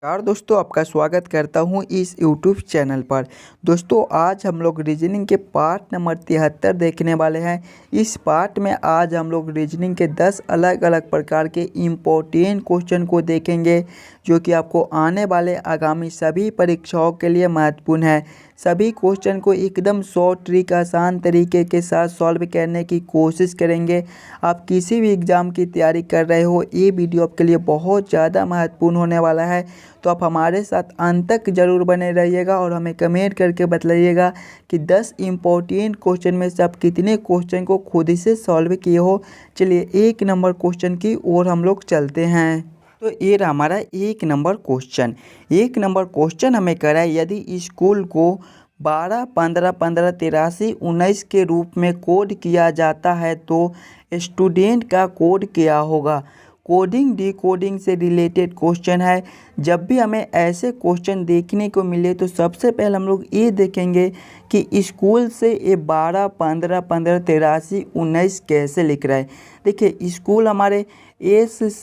नमस्कार दोस्तों, आपका स्वागत करता हूं इस YouTube चैनल पर। दोस्तों, आज हम लोग रीजनिंग के पार्ट नंबर 73 देखने वाले हैं। इस पार्ट में आज हम लोग रीजनिंग के 10 अलग अलग प्रकार के इम्पोर्टेंट क्वेश्चन को देखेंगे, जो कि आपको आने वाले आगामी सभी परीक्षाओं के लिए महत्वपूर्ण है। सभी क्वेश्चन को एकदम शॉर्ट ट्रिक आसान तरीके के साथ सॉल्व करने की कोशिश करेंगे। आप किसी भी एग्ज़ाम की तैयारी कर रहे हो, ये वीडियो आपके लिए बहुत ज़्यादा महत्वपूर्ण होने वाला है। तो आप हमारे साथ अंत तक ज़रूर बने रहिएगा और हमें कमेंट करके बताइएगा कि 10 इम्पोर्टेंट क्वेश्चन में से आप कितने क्वेश्चन को खुद ही से सॉल्व किए हो। चलिए 1 नंबर क्वेश्चन की ओर हम लोग चलते हैं। तो ये रहा हमारा 1 नंबर क्वेश्चन। 1 नंबर क्वेश्चन हमें करा है, यदि स्कूल को 12, 15, 15, 83, 19 के रूप में कोड किया जाता है तो स्टूडेंट का कोड क्या होगा। कोडिंग डिकोडिंग से रिलेटेड क्वेश्चन है। जब भी हमें ऐसे क्वेश्चन देखने को मिले तो सबसे पहले हम लोग ये देखेंगे कि स्कूल से ये 12, 15, 15, 83, 19 कैसे लिख रहा है। देखिए, स्कूल हमारे SCHOOL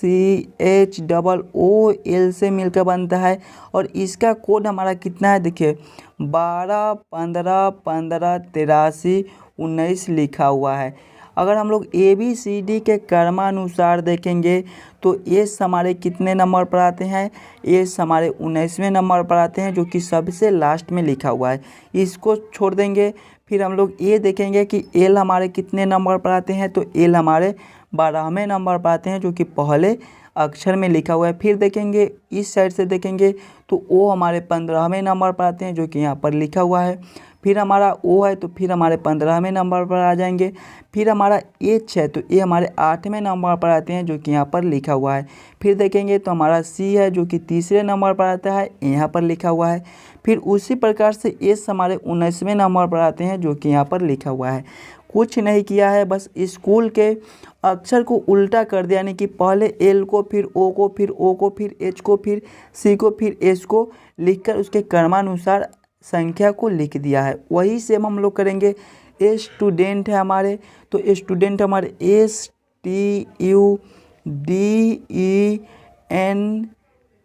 से मिलकर बनता है और इसका कोड हमारा कितना है। देखिए 12, 15, 15, 83, 19 लिखा हुआ है। अगर हम लोग ABCD के क्रमानुसार देखेंगे तो एस हमारे कितने नंबर पर आते हैं। एस हमारे 19वें नंबर पर आते हैं, जो कि सबसे लास्ट में लिखा हुआ है। इसको छोड़ देंगे। फिर हम लोग ये देखेंगे कि एल हमारे कितने नंबर पर आते हैं। तो एल हमारे 12वें नंबर पर आते हैं, जो कि पहले अक्षर में लिखा हुआ है। फिर देखेंगे इस साइड से देखेंगे तो ओ हमारे 15वें नंबर पर आते हैं, जो कि यहाँ पर लिखा हुआ है। फिर हमारा ओ है तो फिर हमारे 15वें नंबर पर आ जाएंगे। फिर हमारा एच है तो ये हमारे 8वें नंबर पर आते हैं, जो कि यहाँ पर लिखा हुआ है। फिर देखेंगे तो हमारा सी है, जो कि तीसरे नंबर पर आता है, यहाँ पर लिखा हुआ है। फिर उसी प्रकार से एस हमारे 19वें नंबर पर आते हैं, जो कि यहाँ पर लिखा हुआ है। कुछ नहीं किया है, बस स्कूल के अक्षर को उल्टा कर दिया, यानी कि पहले एल को, फिर ओ को, फिर ओ को, फिर एच को, फिर सी को, फिर एस को लिखकर उसके क्रमानुसार संख्या को लिख दिया है। वही सेम हम लोग करेंगे। स्टूडेंट है हमारे, तो स्टूडेंट हमारे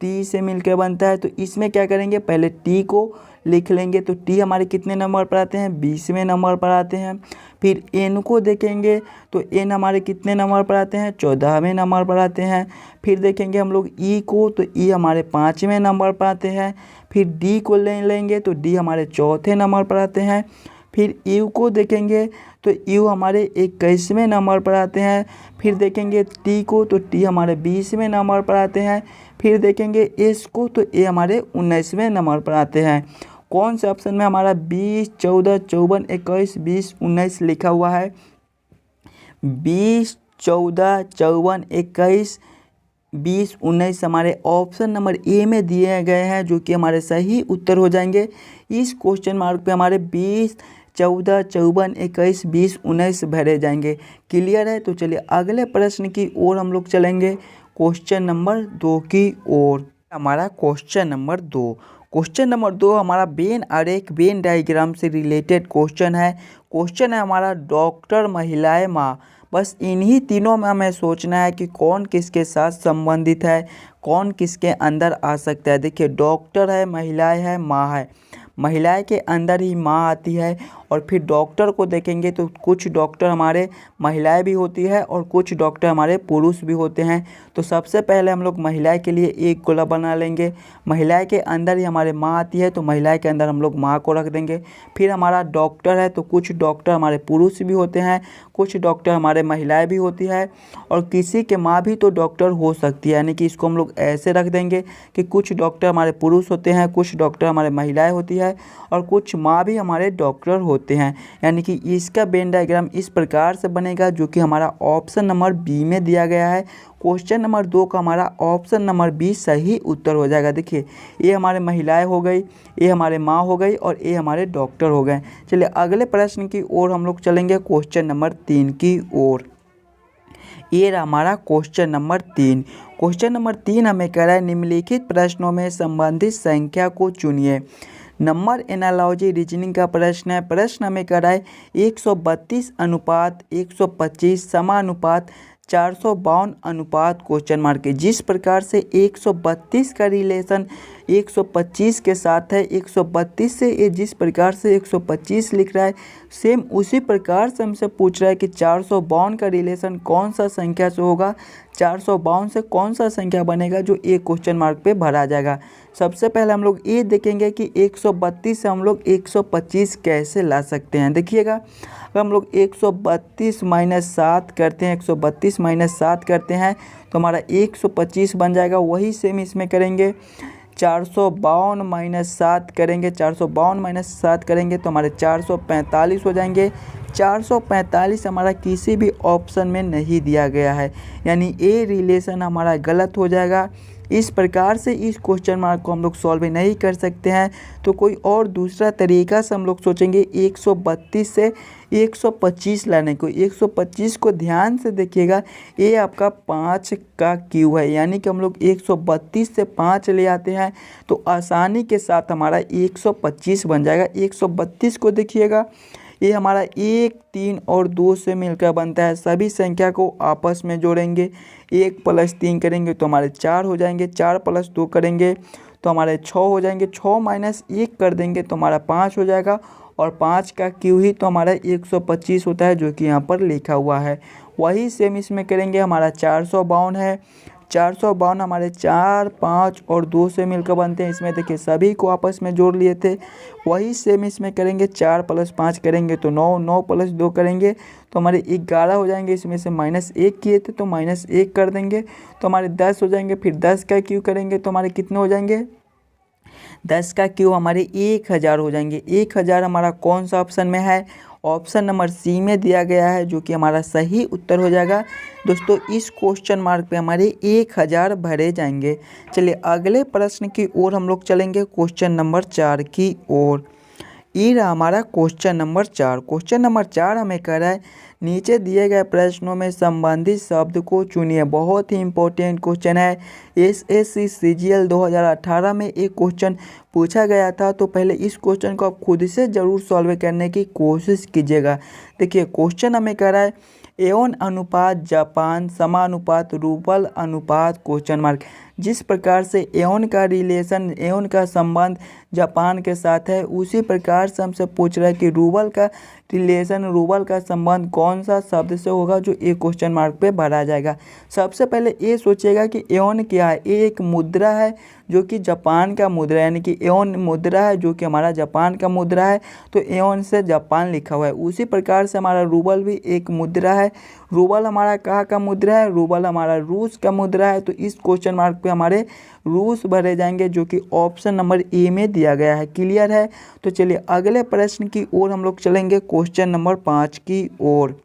STUDENT से मिलकर बनता है। तो इसमें क्या करेंगे, पहले टी को लिख लेंगे। तो टी हमारे कितने नंबर पर आते हैं, 20वें नंबर पर आते हैं। फिर एन को देखेंगे तो एन हमारे कितने नंबर पर आते हैं, 14वें नंबर पर आते हैं। फिर देखेंगे हम लोग ई को, तो ई हमारे 5वें नंबर पर आते हैं। फिर डी को ले लेंगे तो डी हमारे 4थे नंबर पर आते हैं। फिर यू को देखेंगे तो यू हमारे 21वें नंबर पर आते हैं। फिर देखेंगे टी को, तो टी हमारे 20वें नंबर पर आते हैं। फिर देखेंगे एस को, तो ए हमारे 19वें नंबर पर आते हैं। कौन से ऑप्शन में हमारा 20, 14, 54, 21, 20, 19 लिखा हुआ है। 20, 14, 54, 21, 20, 19 हमारे ऑप्शन नंबर ए में दिए गए हैं, जो कि हमारे सही उत्तर हो जाएंगे। इस क्वेश्चन मार्क पे हमारे 20, 14, 54, 21, 20, 19 भरे जाएंगे। क्लियर है। तो चलिए अगले प्रश्न की ओर हम लोग चलेंगे, क्वेश्चन नंबर 2 की ओर। हमारा क्वेश्चन नंबर 2 हमारा वेन आरेख, वेन डायग्राम से रिलेटेड क्वेश्चन है। क्वेश्चन है हमारा डॉक्टर, महिलाएं, माँ। बस इन्हीं तीनों में हमें सोचना है कि कौन किसके साथ संबंधित है, कौन किसके अंदर आ सकता है। देखिए, डॉक्टर है, महिलाएं है, माँ है। महिलाएं के अंदर ही माँ आती है। और फिर डॉक्टर को देखेंगे तो कुछ डॉक्टर हमारे महिलाएं भी होती है और कुछ डॉक्टर हमारे पुरुष भी होते हैं। तो सबसे पहले हम लोग महिलाएं के लिए एक गोला बना लेंगे। महिलाएं के अंदर ही हमारे माँ आती है, तो महिलाएं के अंदर हम लोग माँ को रख देंगे। फिर हमारा डॉक्टर है, तो कुछ डॉक्टर हमारे पुरुष भी होते हैं, कुछ डॉक्टर हमारे महिलाएं भी होती है, और किसी के माँ भी तो डॉक्टर हो सकती है। यानी कि इसको हम लोग ऐसे रख देंगे कि कुछ डॉक्टर हमारे पुरुष होते हैं, कुछ डॉक्टर हमारे महिलाएं होती है, और कुछ माँ भी हमारे डॉक्टर होते हैं। यानी कि इसका वेन डायग्राम इस प्रकार से बनेगा, जो कि हमारा ऑप्शन नंबर बी में दिया गया है। क्वेश्चन नंबर 2 का हमारा ऑप्शन नंबर बी सही उत्तर हो जाएगा। देखिए, ये हमारे महिलाएं हो गई, ये हमारे माँ हो गई, और ये हमारे डॉक्टर हो गए। चलिए अगले प्रश्न की ओर हम लोग चलेंगे, क्वेश्चन नंबर 3 की ओर। ये रहा हमारा क्वेश्चन नंबर 3। क्वेश्चन नंबर 3 हमें कह रहा है, निम्नलिखित प्रश्नों में संबंधित संख्या को चुनिए। नंबर एनालॉजी रीजनिंग का प्रश्न है। प्रश्न हमें कह रहा है 132 अनुपात 125 समानुपात 452 अनुपात क्वेश्चन मार्क है। जिस प्रकार से 132 का रिलेशन 125 के साथ है, 132 से ये जिस प्रकार से 125 लिख रहा है, सेम उसी प्रकार से हमसे पूछ रहा है कि 452 का रिलेशन कौन सा संख्या से होगा, 452 से कौन सा संख्या बनेगा जो एक क्वेश्चन मार्क पे भरा जाएगा। सबसे पहले हम लोग ये देखेंगे कि 132 से हम लोग 125 कैसे ला सकते हैं। देखिएगा, अगर हम लोग 132 माइनस 7 करते हैं, 132 माइनस 7 करते हैं तो हमारा 125 बन जाएगा। वही सेम इसमें करेंगे, 452 माइनस 7 करेंगे, 452 माइनस 7 करेंगे तो हमारे 445 हो जाएंगे। 445 हमारा किसी भी ऑप्शन में नहीं दिया गया है, यानी ए रिलेशन हमारा गलत हो जाएगा। इस प्रकार से इस क्वेश्चन मार्क को हम लोग सॉल्व नहीं कर सकते हैं, तो कोई और दूसरा तरीका से हम लोग सोचेंगे 132 से 125 लाने को। 125 को ध्यान से देखिएगा, ये आपका 5 का क्यू है, यानी कि हम लोग 132 से 5 ले आते हैं तो आसानी के साथ हमारा 125 बन जाएगा। 132 को देखिएगा, ये हमारा 1, 3 और 2 से मिलकर बनता है। सभी संख्या को आपस में जोड़ेंगे, 1 + 3 करेंगे तो हमारे 4 हो जाएंगे, 4 + 2 करेंगे तो हमारे 6 हो जाएंगे, 6 - 1 कर देंगे तो हमारा 5 हो जाएगा, और 5 का क्यू ही तो हमारा 125 होता है, जो कि यहाँ पर लिखा हुआ है। वही सेम इसमें करेंगे, हमारा 452 है। 452 हमारे 4, 5 और 2 से मिलकर बनते हैं। इसमें देखिए सभी को आपस में जोड़ लिए थे। वही सेम इसमें करेंगे, 4 + 5 करेंगे तो 9, 9 + 2 करेंगे तो हमारे 11 हो जाएंगे। इसमें से -1 किए थे तो -1 कर देंगे तो हमारे 10 हो जाएंगे। फिर 10 का क्यू करेंगे तो हमारे कितने हो जाएंगे, 10 का क्यू हमारे 1000 हो जाएंगे। 1000 हमारा कौन सा ऑप्शन में है, ऑप्शन नंबर सी में दिया गया है, जो कि हमारा सही उत्तर हो जाएगा। दोस्तों, इस क्वेश्चन मार्क पे हमारे 1000 भरे जाएंगे। चलिए अगले प्रश्न की ओर हम लोग चलेंगे, क्वेश्चन नंबर 4 की ओर। ये रहा हमारा क्वेश्चन नंबर 4। क्वेश्चन नंबर 4 हमें कह रहा है, नीचे दिए गए प्रश्नों में संबंधित शब्द को चुनिए। बहुत ही इंपॉर्टेंट क्वेश्चन है। SSC CGL 2018 में एक क्वेश्चन पूछा गया था, तो पहले इस क्वेश्चन को आप खुद से ज़रूर सॉल्व करने की कोशिश कीजिएगा। देखिए क्वेश्चन हमें कह रहा है, एओन अनुपात जापान समानुपात रूबल अनुपात क्वेश्चन मार्क। जिस प्रकार से एओन का रिलेशन, एओन का संबंध जापान के साथ है, उसी प्रकार से हमसे पूछ रहा है कि रूबल का रिलेशन, रूबल का संबंध कौन सा शब्द से होगा जो एक क्वेश्चन मार्क पे भरा जाएगा। सबसे पहले ये सोचिएगा कि एओन क्या है। ये एक मुद्रा है जो कि जापान का मुद्रा है, यानी कि एओन मुद्रा है जो कि हमारा जापान का मुद्रा है, तो एओन से जापान लिखा हुआ है। उसी प्रकार से हमारा रूबल भी एक मुद्रा है। रूबल हमारा कहाँ का मुद्रा है, रूबल हमारा रूस का मुद्रा है, तो इस क्वेश्चन मार्क पे हमारे रूस भरे जाएंगे, जो कि ऑप्शन नंबर ए में दिया गया है। क्लियर है। तो चलिए अगले प्रश्न की ओर हम लोग चलेंगे, क्वेश्चन नंबर 5 की ओर।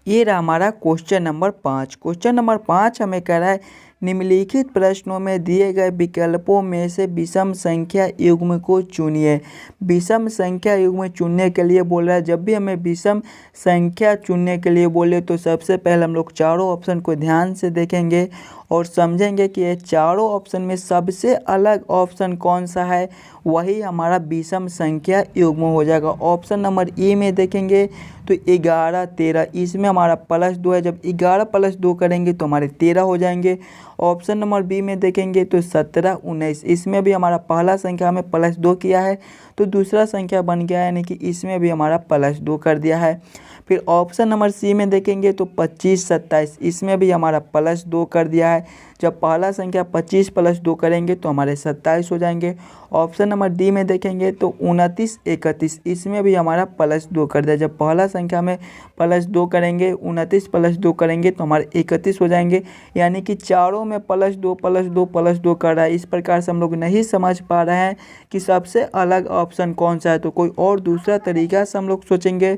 ये रहा हमारा क्वेश्चन नंबर 5। क्वेश्चन नंबर 5 हमें कह रहा है, निम्नलिखित प्रश्नों में दिए गए विकल्पों में से विषम संख्या युग्म को चुनिए। विषम संख्या युग्म चुनने के लिए बोल रहा है। जब भी हमें विषम संख्या चुनने के लिए बोले तो सबसे पहले हम लोग चारों ऑप्शन को ध्यान से देखेंगे और समझेंगे कि ये चारों ऑप्शन में सबसे अलग ऑप्शन कौन सा है, वही हमारा विषम संख्या युग्म हो जाएगा। ऑप्शन नंबर ए में देखेंगे तो 11, 13, इसमें हमारा +2 है। जब 11 + 2 करेंगे तो हमारे 13 हो जाएंगे। ऑप्शन नंबर बी में देखेंगे तो 17, 19, इसमें भी हमारा पहला संख्या में +2 किया है तो दूसरा संख्या बन गया है, यानी कि इसमें भी हमारा +2 कर दिया है। फिर ऑप्शन नंबर सी में देखेंगे तो 25, 27, इसमें भी हमारा +2 कर दिया है। जब पहला संख्या 25 + 2 करेंगे तो हमारे 27 हो जाएंगे। ऑप्शन नंबर डी में देखेंगे तो 29, 31, इसमें भी हमारा +2 कर दिया। जब पहला संख्या में +2 करेंगे, 29 + 2 करेंगे तो हमारे 31 हो जाएंगे, यानी कि चारों में +2 +2 +2 कर रहा है। इस प्रकार से हम लोग नहीं समझ पा रहे हैं कि सबसे अलग ऑप्शन कौन सा है, तो कोई और दूसरा तरीका से हम लोग सोचेंगे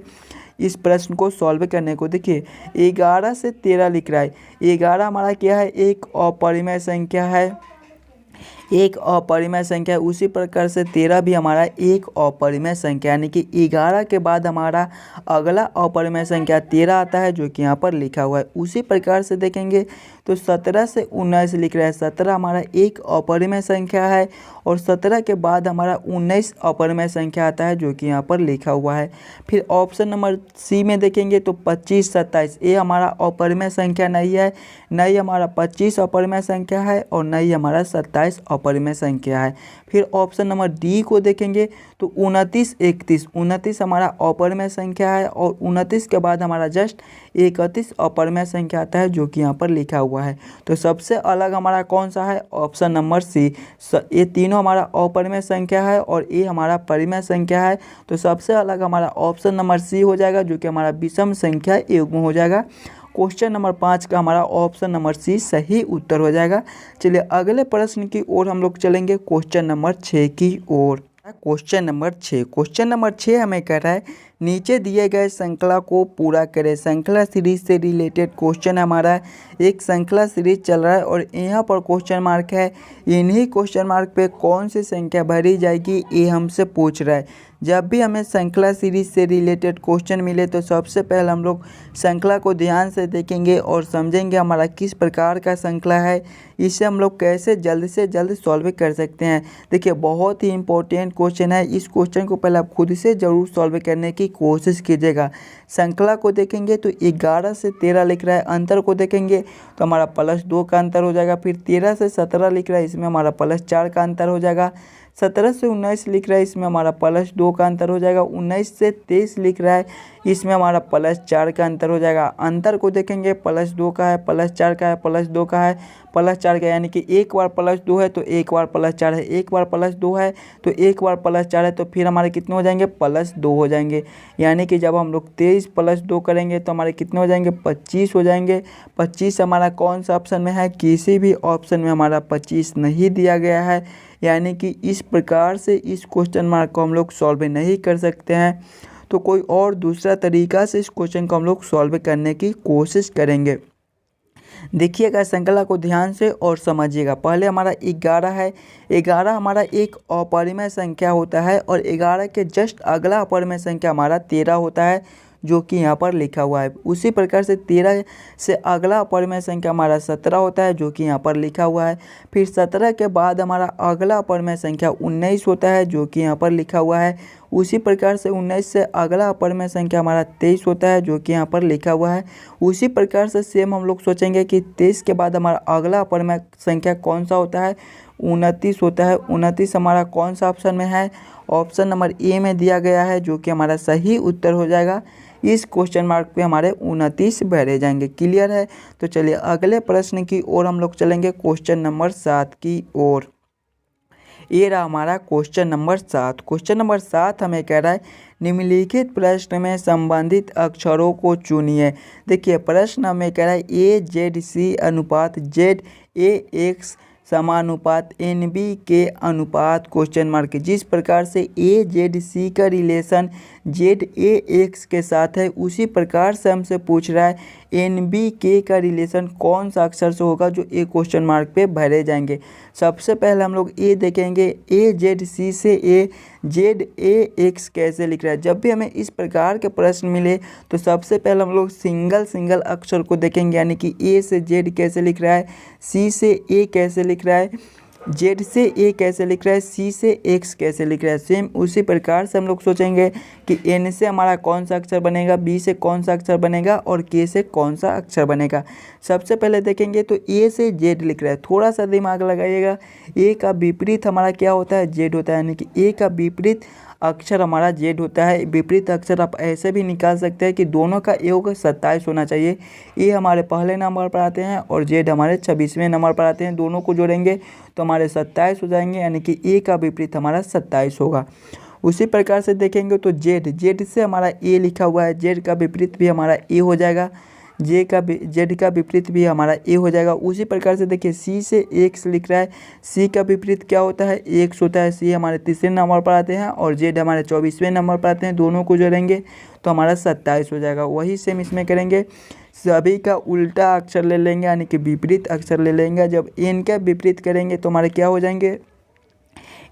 इस प्रश्न को सॉल्व करने को। देखिए 11 से 13 लिख रहा है। 11 हमारा क्या है, एक अपरिमेय संख्या है, एक अपरिमेय संख्या है। उसी प्रकार से 13 भी हमारा एक अपरिमेय संख्या, यानी कि 11 के बाद हमारा अगला अपरिमेय संख्या 13 आता है, जो कि यहाँ पर लिखा हुआ है। उसी प्रकार से देखेंगे तो 17 से 19 लिख रहा है। 17 हमारा एक अपरिमेय संख्या है और 17 के बाद हमारा 19 अपरिमेय संख्या आता है जो कि यहाँ पर लिखा हुआ है। फिर ऑप्शन नंबर सी में देखेंगे तो 25, 27 ये हमारा अपरिमेय संख्या नहीं है, नहीं हमारा 25 अपरिमेय संख्या है और नहीं हमारा 27 अपरिमेय संख्या है। फिर ऑप्शन नंबर डी को देखेंगे तो 29, 31, 29 हमारा अपरिमेय संख्या है और 29 के बाद हमारा जस्ट 31 अपरिमेय संख्या आता है जो कि यहाँ पर लिखा हुआ है। तो सबसे अलग हमारा कौन सा है? Option number C. ये तीनों हमारा अपरिमेय संख्या है और ये हमारा परिमेय संख्या है। तो सबसे अलग हमारा ऑप्शन नंबर सी हो जाएगा जो कि हमारा विषम संख्या युग्म हो जाएगा। क्वेश्चन नंबर 5 का हमारा ऑप्शन नंबर सी सही उत्तर हो जाएगा। चलिए अगले प्रश्न की ओर हम लोग चलेंगे, क्वेश्चन नंबर 6 की ओर। क्वेश्चन नंबर 6 हमें कह रहा है नीचे दिए गए श्रृंखला को पूरा करें। श्रृंखला सीरीज से रिलेटेड क्वेश्चन हमारा एक श्रृंखला सीरीज चल रहा है और यहाँ पर क्वेश्चन मार्क है। इन्हीं क्वेश्चन मार्क पे कौन सी संख्या भरी जाएगी ये हमसे पूछ रहा है। जब भी हमें श्रृंखला सीरीज से रिलेटेड क्वेश्चन मिले तो सबसे पहले हम लोग श्रृंखला को ध्यान से देखेंगे और समझेंगे हमारा किस प्रकार का श्रृंखला है, इससे हम लोग कैसे जल्द से जल्द सॉल्व कर सकते हैं। देखिए बहुत ही इंपॉर्टेंट क्वेश्चन है, इस क्वेश्चन को पहले आप खुद से ज़रूर सॉल्व करने की कोशिश कीजिएगा। श्रृंखला को देखेंगे तो 11 से 13 लिख रहा है, अंतर को देखेंगे तो हमारा +2 का अंतर हो जाएगा। फिर 13 से 17 लिख रहा है, इसमें हमारा +4 का अंतर हो जाएगा। 17 से 19 लिख रहा है, इसमें हमारा +2 का अंतर हो जाएगा। 19 से 23 लिख रहा है, इसमें हमारा +4 का अंतर हो जाएगा। अंतर को देखेंगे +2 का है, +4 का है, +2 का है, +4 का, यानी कि एक बार +2 है तो एक बार +4 है, एक बार +2 है तो एक बार +4 है, तो फिर हमारे कितने हो जाएंगे? +2 हो जाएंगे। यानी कि जब हम लोग 23 + 2 करेंगे तो हमारे कितने हो जाएंगे? 25 हो जाएंगे। 25 हमारा कौन सा ऑप्शन में है? किसी भी ऑप्शन में हमारा 25 नहीं दिया गया है। यानी कि इस प्रकार से इस क्वेश्चन मार्क को हम लोग सॉल्व नहीं कर सकते हैं। तो कोई और दूसरा तरीका से इस क्वेश्चन को हम लोग सॉल्व करने की कोशिश करेंगे। देखिएगा श्रृंखला को ध्यान से और समझिएगा। पहले हमारा 11 है, 11 हमारा एक अपरिमेय संख्या होता है और 11 के जस्ट अगला अपरिमेय संख्या हमारा 13 होता है जो कि यहाँ पर लिखा हुआ है। उसी प्रकार से 13 से अगला अपरिमेय संख्या हमारा 17 होता है जो कि यहाँ पर लिखा हुआ है। फिर 17 के बाद हमारा अगला अपरिमेय संख्या 19 होता है जो कि यहाँ पर लिखा हुआ है। उसी प्रकार से 19 से अगला अपरिमेय संख्या हमारा 23 होता है जो कि यहाँ पर लिखा हुआ है। उसी प्रकार से सेम हम लोग सोचेंगे कि 23 के बाद हमारा अगला अपरिमेय संख्या कौन सा होता है? 29 होता है। 29 हमारा कौन सा ऑप्शन में है? ऑप्शन नंबर ए में दिया गया है जो कि हमारा सही उत्तर हो जाएगा। इस क्वेश्चन मार्क पे हमारे 29 भरे जाएंगे। क्लियर है? तो चलिए अगले प्रश्न की ओर हम लोग चलेंगे, क्वेश्चन नंबर 7 की ओर। ये रहा हमारा क्वेश्चन नंबर 7। क्वेश्चन नंबर 7 हमें कह रहा है निम्नलिखित प्रश्न में संबंधित अक्षरों को चुनिए। देखिए प्रश्न हमें कह रहा है AZC अनुपात ZAX समानुपात NB के अनुपात क्वेश्चन मार्क। जिस प्रकार से AZC का रिलेशन ZAX के साथ है उसी प्रकार से हमसे पूछ रहा है NBK का रिलेशन कौन सा अक्षर से होगा जो ए क्वेश्चन मार्क पे भरे जाएंगे। सबसे पहले हम लोग ए देखेंगे, AZC से ZAX कैसे लिख रहा है। जब भी हमें इस प्रकार के प्रश्न मिले तो सबसे पहले हम लोग सिंगल अक्षर को देखेंगे, यानी कि A से Z कैसे लिख रहा है, C से A कैसे लिख रहा है, Z से A कैसे लिख रहा है, C से X कैसे लिख रहा है। सेम उसी प्रकार से हम लोग सोचेंगे कि N से हमारा कौन सा अक्षर बनेगा, B से कौन सा अक्षर बनेगा और K से कौन सा अक्षर बनेगा। सबसे पहले देखेंगे तो A से Z लिख रहा है, थोड़ा सा दिमाग लगाइएगा। A का विपरीत हमारा क्या होता है? Z होता है, यानी कि A का विपरीत अक्षर हमारा Z होता है। विपरीत अक्षर आप ऐसे भी निकाल सकते हैं कि दोनों का योग 27 होना चाहिए। ए हमारे पहले नंबर पर आते हैं और Z हमारे 26वें नंबर पर आते हैं। दोनों को जोड़ेंगे तो हमारे 27 हो जाएंगे, यानी कि ए का विपरीत हमारा 27 होगा। उसी प्रकार से देखेंगे तो Z से हमारा A लिखा हुआ है, Z का विपरीत भी हमारा A हो जाएगा। Z का विपरीत भी हमारा A हो जाएगा। उसी प्रकार से देखिए C से X लिख रहा है, C का विपरीत क्या होता है? X होता है। C हमारे 3रे नंबर पर आते हैं और Z हमारे 24वें नंबर पर आते हैं। दोनों को जोड़ेंगे तो हमारा 27 हो जाएगा। वही सेम इसमें करेंगे, सभी का उल्टा अक्षर ले लेंगे, यानी कि विपरीत अक्षर ले लेंगे। जब N का विपरीत करेंगे तो हमारे क्या हो जाएंगे?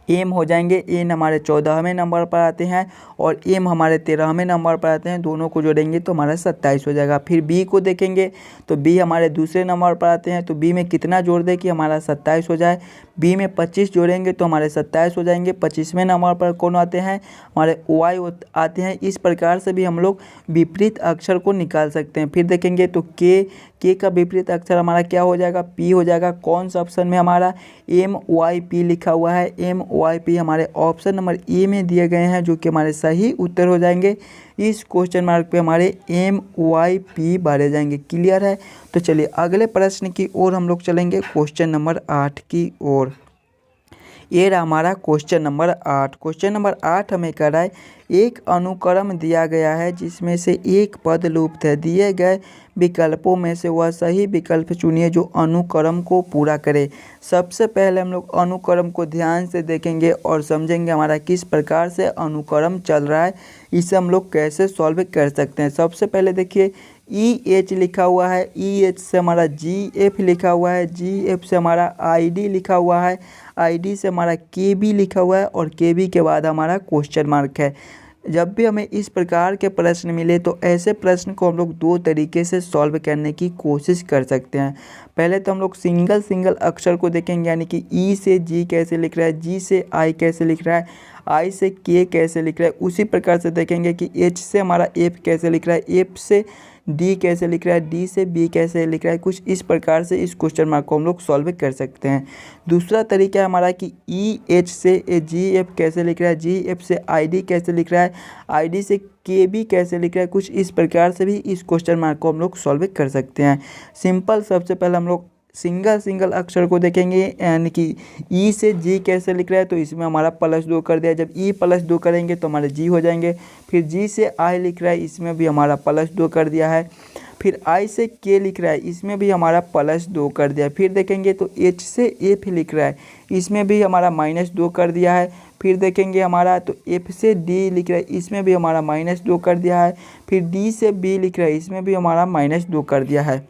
एम हो जाएंगे। एन हमारे 14वें नंबर पर आते हैं और एम हमारे 13वें नंबर पर आते हैं। दोनों को जोड़ेंगे तो हमारा 27 हो जाएगा। फिर बी को देखेंगे तो बी हमारे दूसरे नंबर पर आते हैं। तो बी में कितना जोड़ दें कि हमारा 27 हो जाए? बी में 25 जोड़ेंगे तो हमारे 27 हो जाएंगे। 25वें नंबर पर कौन आते हैं? हमारे वाई आते हैं। इस प्रकार से भी हम लोग विपरीत अक्षर को निकाल सकते हैं। फिर देखेंगे तो के का विपरीत अक्षर हमारा क्या हो जाएगा? पी हो जाएगा। कौन सा ऑप्शन में? हमारा एम वाई पी लिखा हुआ है। एम वाई पी हमारे ऑप्शन नंबर ए में दिए गए हैं, जो कि हमारे सही उत्तर हो जाएंगे। इस क्वेश्चन मार्क पे हमारे एम वाई पी भरे जाएंगे। क्लियर है? तो चलिए अगले प्रश्न की ओर हम लोग चलेंगे, क्वेश्चन नंबर 8 की ओर। ये रहा हमारा क्वेश्चन नंबर 8। क्वेश्चन नंबर 8 हमें कह रहा है एक अनुक्रम दिया गया है जिसमें से एक पद लुप्त है। दिए गए विकल्पों में से वह सही विकल्प चुनिए जो अनुक्रम को पूरा करे। सबसे पहले हम लोग अनुक्रम को ध्यान से देखेंगे और समझेंगे हमारा किस प्रकार से अनुक्रम चल रहा है, इसे हम लोग कैसे सॉल्व कर सकते हैं। सबसे पहले देखिए ई एच लिखा हुआ है। ई एच से हमारा जी एफ लिखा हुआ है। जी एफ से हमारा आई डी लिखा हुआ है। आई डी से हमारा के बी लिखा हुआ है और के बी के बाद हमारा क्वेश्चन मार्क है। जब भी हमें इस प्रकार के प्रश्न मिले तो ऐसे प्रश्न को हम लोग दो तरीके से सॉल्व करने की कोशिश कर सकते हैं। पहले तो हम लोग सिंगल अक्षर को देखेंगे, यानी कि ई से जी कैसे लिख रहा है, जी से आई कैसे लिख रहा है, आई से के कैसे लिख रहा है। उसी प्रकार से देखेंगे कि एच से हमारा एफ कैसे लिख रहा है, एफ से डी कैसे लिख रहा है, डी से बी कैसे लिख रहा है। कुछ इस प्रकार से इस क्वेश्चन मार्क को हम लोग सॉल्व कर सकते हैं। दूसरा तरीका है हमारा कि ई एच से जी एफ कैसे लिख रहा है, जी एफ से आई डी कैसे लिख रहा है, आई डी से के बी कैसे लिख रहा है। कुछ इस प्रकार से भी इस क्वेश्चन मार्क को हम लोग सॉल्व कर सकते हैं। सिंपल सबसे पहले हम लोग सिंगल अक्षर को देखेंगे, यानी कि ई से जी कैसे लिख रहा है, तो इसमें हमारा +2 कर दिया। जब ई +2 करेंगे तो हमारे जी हो जाएंगे। फिर जी से आई लिख रहा है, इसमें भी हमारा +2 कर दिया है। फिर आई से के लिख रहा है, इसमें भी हमारा +2 कर दिया। फिर देखेंगे तो एच से एफ लिख रहा है, इसमें भी हमारा -2 कर दिया है। फिर देखेंगे हमारा तो एफ से डी लिख रहा है, इसमें भी हमारा -2 कर दिया है। फिर डी से बी लिख रहा है, इसमें भी हमारा -2 कर दिया है।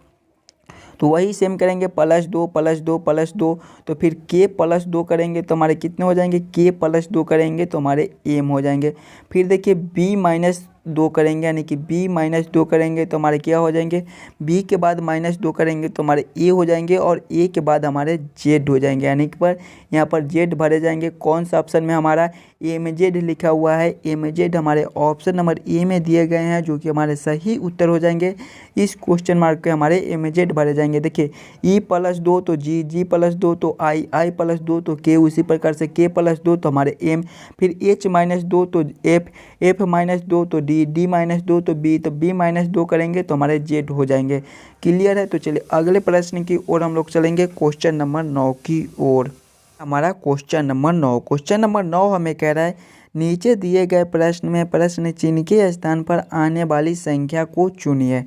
तो वही सेम करेंगे, +2 तो फिर के +2 करेंगे तो हमारे कितने हो जाएंगे? के +2 करेंगे तो हमारे एम हो जाएंगे। फिर देखिए B-2 करेंगे, यानी कि B-2 करेंगे तो हमारे क्या हो जाएंगे? B के बाद -2 करेंगे तो हमारे ए हो जाएंगे और ए के बाद हमारे जेड हो जाएंगे, यानी कि यहाँ पर जेड भरे जाएंगे। कौन सा ऑप्शन में? हमारा MZ लिखा हुआ है। MZ हमारे ऑप्शन नंबर ए में दिए गए हैं, जो कि हमारे सही उत्तर हो जाएंगे। इस क्वेश्चन मार्क पे हमारे MZ भरे जाएंगे। देखिए E +2 तो जी, जी +2 तो आई, आई +2 तो के, उसी प्रकार से के +2 तो हमारे एम। फिर H-2 तो एफ, एफ -2 तो डी, डी -2 तो बी, तो बी -2 करेंगे तो हमारे जेड हो जाएंगे। क्लियर है? तो चलिए अगले प्रश्न की ओर हम लोग चलेंगे, क्वेश्चन नंबर 9 की ओर। हमारा क्वेश्चन नंबर 9 हमें कह रहा है नीचे दिए गए प्रश्न में प्रश्न चिन्ह के स्थान पर आने वाली संख्या को चुनिए।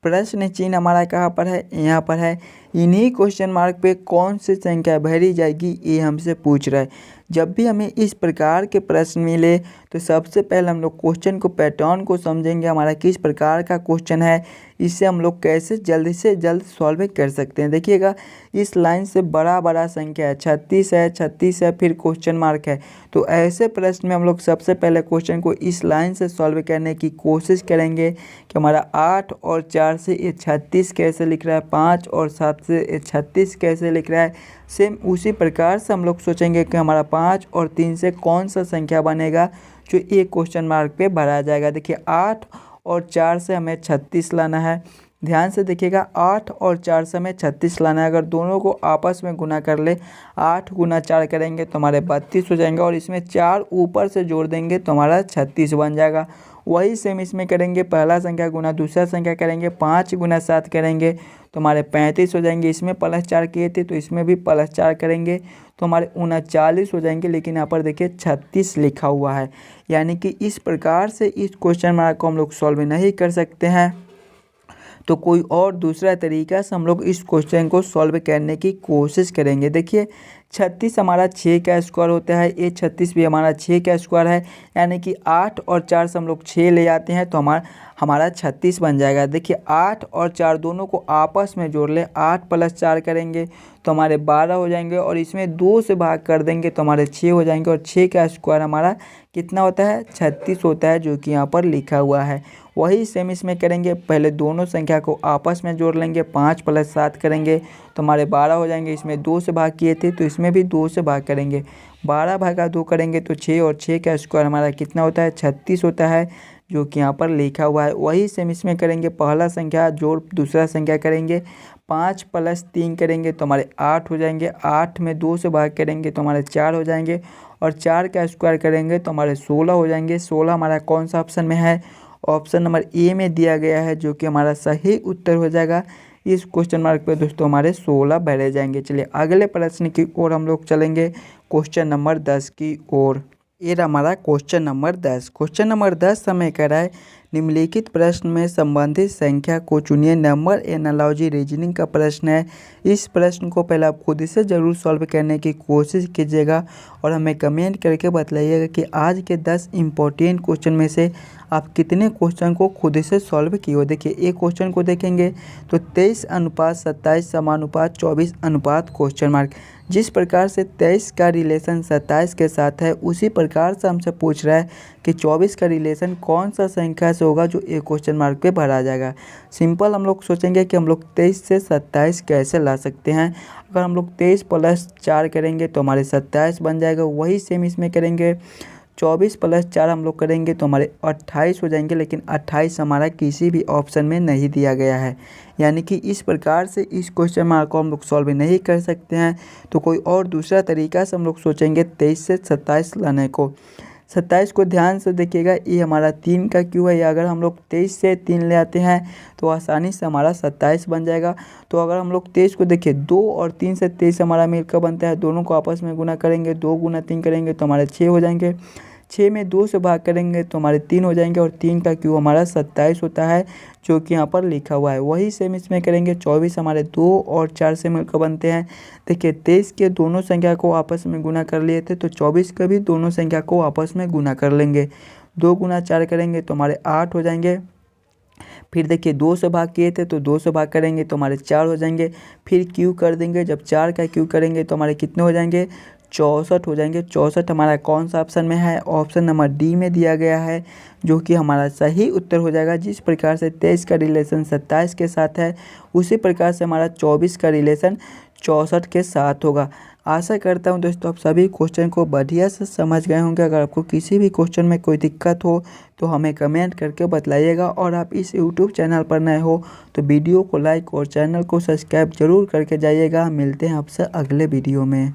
प्रश्न चिन्ह हमारा कहाँ पर है? यहाँ पर है। इन्हीं क्वेश्चन मार्क पे कौन सी संख्या भरी जाएगी, ये हमसे पूछ रहा है। जब भी हमें इस प्रकार के प्रश्न मिले तो सबसे पहले हम लोग क्वेश्चन को, पैटर्न को समझेंगे, हमारा किस प्रकार का क्वेश्चन है, इससे हम लोग कैसे जल्द से जल्द सॉल्व कर सकते हैं। देखिएगा इस लाइन से बड़ा संख्या है, 36 है, फिर क्वेश्चन मार्क है। तो ऐसे प्रश्न में हम लोग सबसे पहले क्वेश्चन को इस लाइन से सॉल्व करने की कोशिश करेंगे कि हमारा 8 और 4 से ये 36 कैसे लिख रहा है, 5 और 7 से ये 36 कैसे लिख रहा है। सेम उसी प्रकार से हम लोग सोचेंगे कि हमारा 5 और 3 से कौन सा संख्या बनेगा जो एक क्वेश्चन मार्क पे भरा जाएगा। देखिए 8 और 4 से हमें 36 लाना है। ध्यान से देखिएगा 8 और 4 से हमें 36 लाना है। अगर दोनों को आपस में गुना कर ले, 8 गुना 4 करेंगे तो हमारे 32 हो जाएंगे और इसमें 4 ऊपर से जोड़ देंगे तो हमारा 36 बन जाएगा। वही सेम इसमें करेंगे, पहला संख्या गुना दूसरा संख्या करेंगे, 5 गुना 7 करेंगे तो हमारे 35 हो जाएंगे। इसमें +4 किए थे तो इसमें भी +4 करेंगे तो हमारे 39 हो जाएंगे। लेकिन यहाँ पर देखिए 36 लिखा हुआ है, यानी कि इस प्रकार से इस क्वेश्चन मार्क को हम लोग सॉल्व नहीं कर सकते हैं। तो कोई और दूसरा तरीका से हम लोग इस क्वेश्चन को सॉल्व करने की कोशिश करेंगे। देखिए 36 हमारा 6 का स्क्वायर होता है, ये 36 भी हमारा 6 का स्क्वायर है, यानी कि 8 और 4 से हम लोग 6 ले जाते हैं तो हमारा 36 बन जाएगा। देखिए 8 और 4 दोनों को आपस में जोड़ ले, 8 + 4 करेंगे तो हमारे 12 हो जाएंगे, और इसमें 2 से भाग कर देंगे तो हमारे 6 हो जाएंगे, और 6 का स्क्वायर हमारा कितना होता है, 36 होता है, जो कि यहाँ पर लिखा हुआ है। वही सेम इसमें करेंगे, पहले दोनों संख्या को आपस में जोड़ लेंगे, 5 + 7 करेंगे तो हमारे 12 हो जाएंगे। इसमें 2 से भाग किए थे तो इसमें भी 2 से भाग करेंगे, 12/2 करेंगे तो 6, और 6 का स्क्वायर हमारा कितना होता है, 36 होता है, जो कि यहाँ पर लिखा हुआ है। वही सेम इसमें करेंगे, पहला संख्या जोड़ दूसरा संख्या करेंगे, 5 + 3 करेंगे तो हमारे 8 हो जाएंगे, 8 में 2 से भाग करेंगे तो हमारे 4 हो जाएंगे, और 4 का स्क्वायर करेंगे तो हमारे 16 हो जाएंगे। 16 हमारा कौन सा ऑप्शन में है, ऑप्शन नंबर ए में दिया गया है, जो कि हमारा सही उत्तर हो जाएगा। इस क्वेश्चन मार्क पे दोस्तों हमारे 16 भरे जाएंगे। चलिए अगले प्रश्न की ओर हम लोग चलेंगे, क्वेश्चन नंबर 10 की ओर। ये रहा हमारा क्वेश्चन नंबर 10। क्वेश्चन नंबर 10 हमें कह रहा है, निम्नलिखित प्रश्न में संबंधित संख्या को चुनिए। नंबर एनालॉजी रीजनिंग का प्रश्न है। इस प्रश्न को पहले आप खुद से ज़रूर सॉल्व करने की कोशिश कीजिएगा, और हमें कमेंट करके बताइएगा कि आज के 10 इम्पोर्टेंट क्वेश्चन में से आप कितने क्वेश्चन को खुद से सॉल्व किए हो। देखिए एक क्वेश्चन को देखेंगे तो 23:27:24:24 जिस प्रकार से 23 का रिलेशन 27 के साथ है, उसी प्रकार से हमसे पूछ रहा है कि 24 का रिलेशन कौन सा संख्या से होगा, जो एक क्वेश्चन मार्क पे भरा जाएगा। सिंपल हम लोग सोचेंगे कि हम लोग 23 से 27 कैसे ला सकते हैं। अगर हम लोग 23 + 4 करेंगे तो हमारे 27 बन जाएगा। वही सेम इसमें करेंगे, 24 + 4 हम लोग करेंगे तो हमारे 28 हो जाएंगे, लेकिन 28 हमारा किसी भी ऑप्शन में नहीं दिया गया है, यानी कि इस प्रकार से इस क्वेश्चन मार्क को हम लोग सॉल्व नहीं कर सकते हैं। तो कोई और दूसरा तरीका से हम लोग सोचेंगे 23 से 27 लाने को। 27 को ध्यान से देखिएगा, ये हमारा 3 का क्यों है, या अगर हम लोग 23 से 3 ले आते हैं तो आसानी से हमारा 27 बन जाएगा। तो अगर हम लोग 23 को देखिए, 2 और 3 से 23 हमारा मिलकर बनता है, दोनों को आपस में गुना करेंगे, 2 × 3 करेंगे तो हमारे 6 हो जाएंगे, 6 में 2 से भाग करेंगे तो हमारे 3 हो जाएंगे, और 3 का क्यू हमारा 27 होता है, जो कि यहाँ पर लिखा हुआ है। वही सेम इसमें करेंगे, 24 हमारे 2 और 4 से मिलकर बनते हैं। देखिए 23 के दोनों संख्या को आपस में गुना कर लिए थे, तो 24 का भी दोनों संख्या को आपस में गुना कर लेंगे, 2 × 4 करेंगे तो हमारे 8 हो जाएंगे। फिर देखिए 2 से भाग किए थे तो 2 से भाग करेंगे तो हमारे 4 हो जाएंगे। फिर क्यू कर देंगे, जब 4 का क्यू करेंगे तो हमारे कितने हो जाएंगे, 64 हो जाएंगे। 64 हमारा कौन सा ऑप्शन में है, ऑप्शन नंबर डी में दिया गया है, जो कि हमारा सही उत्तर हो जाएगा। जिस प्रकार से 23 का रिलेशन 27 के साथ है, उसी प्रकार से हमारा 24 का रिलेशन 64 के साथ होगा। आशा करता हूं दोस्तों आप सभी क्वेश्चन को बढ़िया से समझ गए होंगे। अगर आपको किसी भी क्वेश्चन में कोई दिक्कत हो तो हमें कमेंट करके बताइएगा, और आप इस यूट्यूब चैनल पर नए हो तो वीडियो को लाइक और चैनल को सब्सक्राइब जरूर करके जाइएगा। मिलते हैं आपसे अगले वीडियो में।